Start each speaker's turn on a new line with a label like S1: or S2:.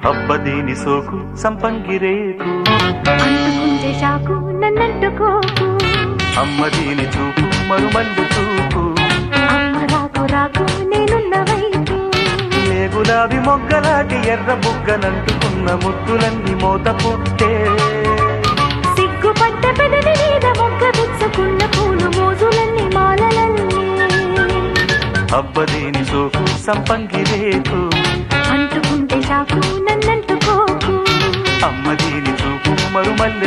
S1: అబ్బదీని సోకు సంపంగిరేకు
S2: అంటుకుంటే షాకు నన్నంటుకోకు
S1: అమ్మదీని చూపు మరుమల్లు చూపు
S2: అమ్మ రాకు రాకు నేనున్న వైపు
S1: ఏ గులాబీ మొగ్గలాటి ఎర్ర బుగ్గనంటుకున్న ముద్దులన్నీ మోత పుట్టే
S2: సిగ్గుపడ్డ పెదవి మీద మొగ్గ విచ్చుకున్న పూలు మోజులన్నీ మాలలన్నీ
S1: అబ్బదీని సోకు సంపంగిరేకు
S2: అంటుకుంటే షాకు నన్నంటుకోకు
S1: అమ్మదీని చూపు మరుమల్లు